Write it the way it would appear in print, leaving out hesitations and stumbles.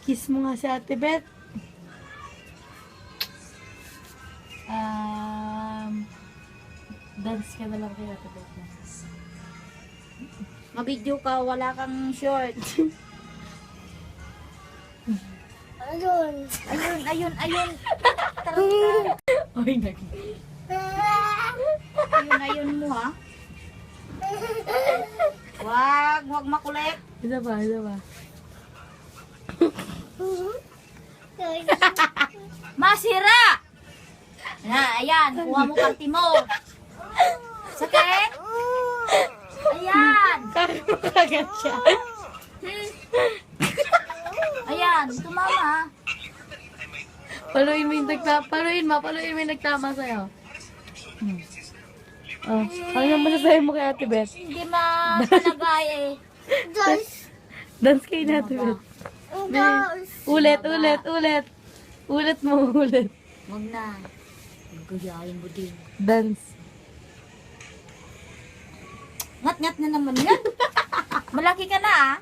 Kiss mo nga si Ate Beth. Dance ka na lang kay Ate Beth. Mabidyo ka, wala kang short. Ayun. Ayun. Taranta. Oy, nag... Ayun mo ha. Wag makulit. Isa ba? Masira! Ayan, kuha mo kanti mo. Sakit? Ayan. Kagad siya. Ayan, tumama. Paluin mo yung nagtama sa'yo. Oh, ano masasabi mo kay Ate Beth? Hindi mapalagay eh. Dance kayo na Ate Beth. Ulit. Ulit mo. Huwag na. Guyayin mo din. Dance. Ngat-ngat na naman yan. Malaki ka na ah.